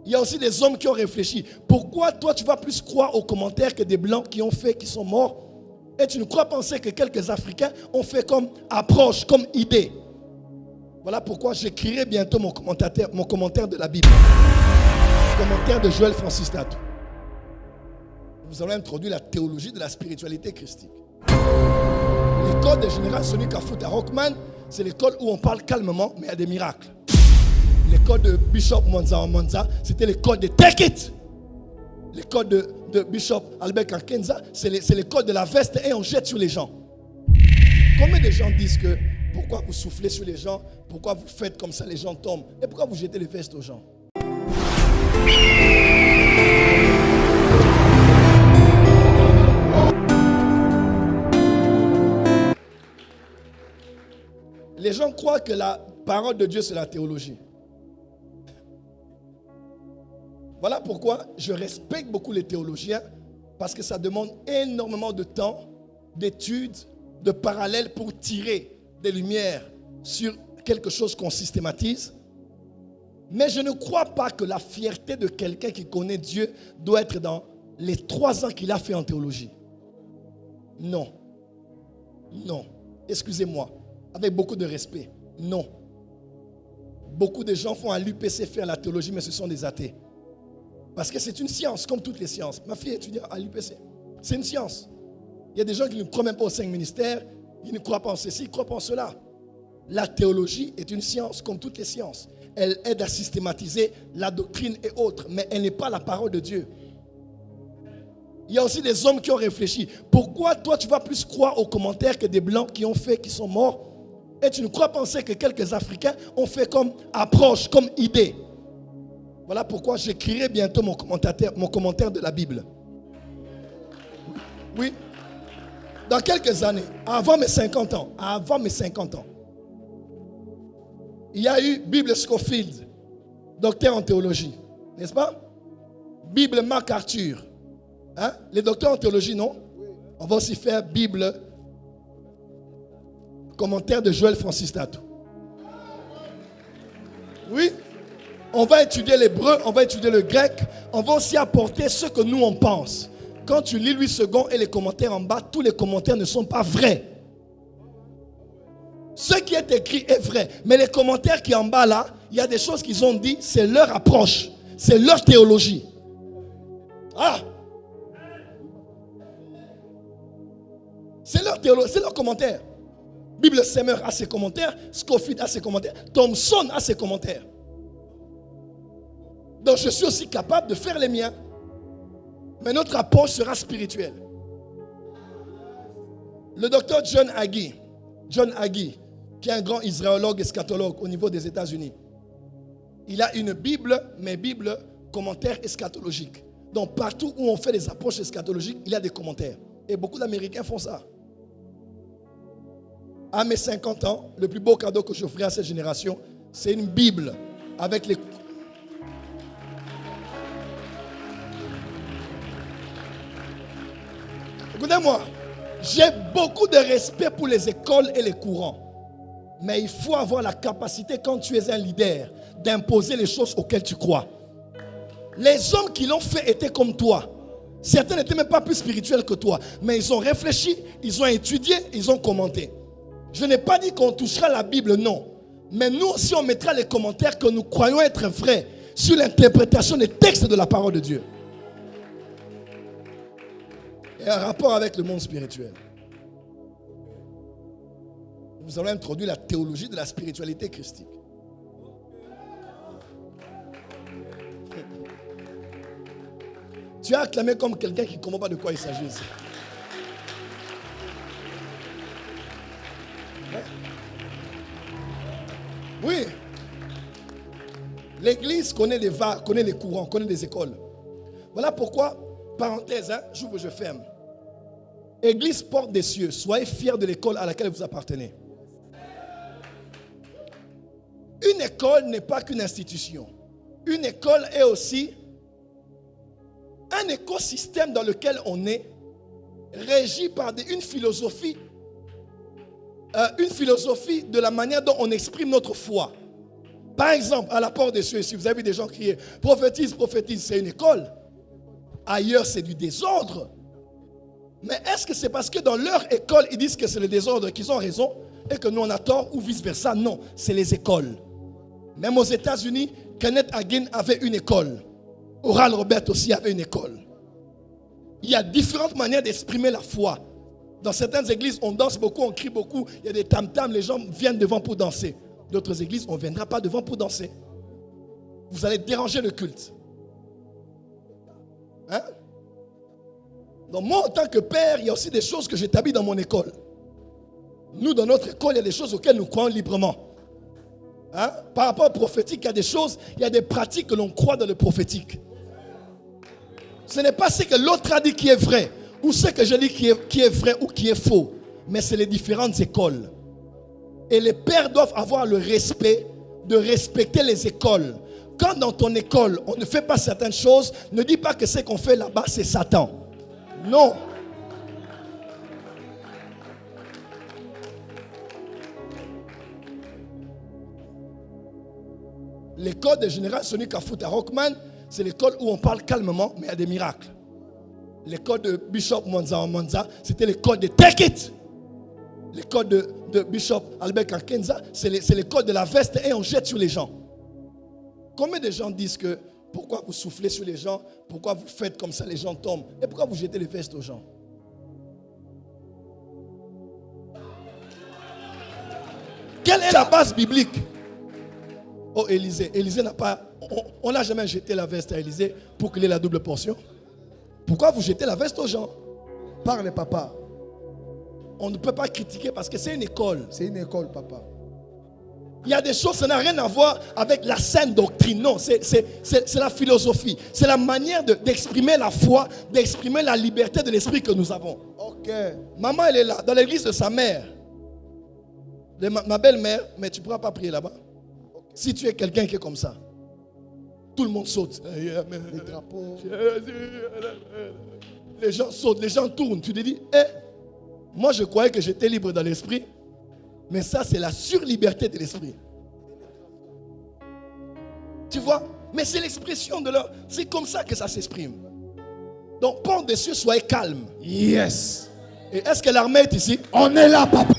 Il y a aussi des hommes qui ont réfléchi. Pourquoi toi tu vas plus croire aux commentaires que des blancs qui ont fait, qui sont morts? Et tu ne crois penser que quelques Africains ont fait comme approche, comme idée. Voilà pourquoi j'écrirai bientôt mon commentaire de la Bible. Commentaire de Joël Francis Tatou. Nous allons introduire la théologie de la spiritualité christique. L'école de général Sonny Kafuta Rockman, c'est l'école où on parle calmement, mais il y a des miracles. L'école de Bishop Monza, c'était l'école de Take It. L'école de Bishop Albert Kankenza, c'est l'école de la veste et on jette sur les gens. Combien de gens disent que pourquoi vous soufflez sur les gens, pourquoi vous faites comme ça, les gens tombent, et pourquoi vous jetez les vestes aux gens? Les gens croient que la parole de Dieu, c'est la théologie. Voilà pourquoi je respecte beaucoup les théologiens, parce que ça demande énormément de temps, d'études, de parallèles pour tirer des lumières sur quelque chose qu'on systématise. Mais je ne crois pas que la fierté de quelqu'un qui connaît Dieu doit être dans les 3 ans qu'il a fait en théologie. Non. Non. Excusez-moi. Avec beaucoup de respect. Non. Beaucoup de gens font à l'UPC faire la théologie, mais ce sont des athées. Parce que c'est une science, comme toutes les sciences. Ma fille étudie à l'UPC. C'est une science. Il y a des gens qui ne croient même pas aux 5 ministères, ils ne croient pas en ceci, ils ne croient pas en cela. La théologie est une science, comme toutes les sciences. Elle aide à systématiser la doctrine et autres, mais elle n'est pas la parole de Dieu. Il y a aussi des hommes qui ont réfléchi. Pourquoi toi tu vas plus croire aux commentaires que des blancs qui ont fait, qui sont morts? Et tu ne crois penser que quelques Africains ont fait comme approche, comme idée. Voilà pourquoi j'écrirai bientôt mon commentaire de la Bible. Oui. Dans quelques années, avant mes 50 ans, il y a eu Bible Scofield, docteur en théologie, n'est-ce pas? Bible MacArthur. Hein? Les docteurs en théologie, non? On va aussi faire Bible, commentaire de Joël Francis Tatou. Oui? On va étudier l'hébreu, on va étudier le grec, on va aussi apporter ce que nous on pense. Quand tu lis Louis II et les commentaires en bas, tous les commentaires ne sont pas vrais. Ce qui est écrit est vrai, mais les commentaires qui sont en bas là, il y a des choses qu'ils ont dit, c'est leur approche, c'est leur théologie. Ah! C'est leur théologie, c'est leur commentaire. Bible Semmer a ses commentaires, Scofield a ses commentaires, Thompson a ses commentaires. Donc je suis aussi capable de faire les miens. Mais notre approche sera spirituelle. Le docteur John Hagee, qui est un grand israéologue eschatologue au niveau des États-Unis, il a une Bible, mais Bible commentaire eschatologique. Donc partout où on fait des approches eschatologiques, il y a des commentaires. Et beaucoup d'Américains font ça. À mes 50 ans, le plus beau cadeau que j'offrirai à cette génération, c'est une Bible avec les... Écoutez-moi, j'ai beaucoup de respect pour les écoles et les courants. Mais il faut avoir la capacité, quand tu es un leader, d'imposer les choses auxquelles tu crois. Les hommes qui l'ont fait étaient comme toi. Certains n'étaient même pas plus spirituels que toi. Mais ils ont réfléchi, ils ont étudié, ils ont commenté. Je n'ai pas dit qu'on touchera la Bible, non. Mais nous aussi, on mettra les commentaires que nous croyons être vrais sur l'interprétation des textes de la parole de Dieu. Et un rapport avec le monde spirituel. Nous allons introduire la théologie de la spiritualité christique. Tu as acclamé comme quelqu'un qui ne comprend pas de quoi il s'agit ici. Oui. L'église connaît les vagues, connaît les courants, connaît les écoles. Voilà pourquoi, parenthèse, j'ouvre, je ferme. Église porte des cieux, soyez fiers de l'école à laquelle vous appartenez. Une école n'est pas qu'une institution. Une école est aussi un écosystème dans lequel on est, régi par une philosophie de la manière dont on exprime notre foi. Par exemple, à la porte des cieux, si vous avez vu des gens crier prophétise, prophétise, c'est une école. Ailleurs, c'est du désordre. Mais est-ce que c'est parce que dans leur école, ils disent que c'est le désordre qu'ils ont raison et que nous on a tort ou vice-versa? Non, c'est les écoles. Même aux États-Unis, Kenneth Hagin avait une école. Oral Robert aussi avait une école. Il y a différentes manières d'exprimer la foi. Dans certaines églises, on danse beaucoup, on crie beaucoup. Il y a des tam-tams, les gens viennent devant pour danser. D'autres églises, on ne viendra pas devant pour danser. Vous allez déranger le culte. Hein? Donc moi, en tant que père, il y a aussi des choses que j'établis dans mon école. Nous, dans notre école, il y a des choses auxquelles nous croyons librement. Hein? Par rapport au prophétique, il y a des choses, il y a des pratiques que l'on croit dans le prophétique. Ce n'est pas ce que l'autre a dit qui est vrai, ou ce que je dis qui est vrai ou qui est faux, mais c'est les différentes écoles. Et les pères doivent avoir le respect de respecter les écoles. Quand dans ton école, on ne fait pas certaines choses, ne dis pas que ce qu'on fait là-bas, c'est Satan. Non. L'école de général Sonic Afout à Rockman, c'est l'école où on parle calmement, mais il y a des miracles. L'école de Bishop Monza, c'était l'école de Take It. L'école de Bishop Albert Kankenza, c'est l'école de la veste et on jette sur les gens. Combien de gens disent que pourquoi vous soufflez sur les gens, pourquoi vous faites comme ça, les gens tombent, et pourquoi vous jetez les vestes aux gens? Quelle est la base biblique? Oh, Élisée n'a pas... On n'a jamais jeté la veste à Élisée pour qu'il ait la double portion. Pourquoi vous jetez la veste aux gens? Parle, papa. On ne peut pas critiquer parce que c'est une école. C'est une école, papa. Il y a des choses, ça n'a rien à voir avec la saine doctrine. Non, c'est la philosophie. C'est la manière d'exprimer la foi, d'exprimer la liberté de l'esprit que nous avons. Ok. Maman, elle est là, dans l'église de sa mère. Ma belle-mère, mais tu ne pourras pas prier là-bas. Si tu es quelqu'un qui est comme ça, tout le monde saute. Les drapeaux. Les gens sautent, les gens tournent. Tu te dis, moi je croyais que j'étais libre dans l'esprit. Mais ça, c'est la surliberté de l'esprit. Tu vois? Mais c'est l'expression de leur... C'est comme ça que ça s'exprime. Donc, pont des cieux, soyez calme. Yes. Et est-ce que l'armée est ici? On est là, papa.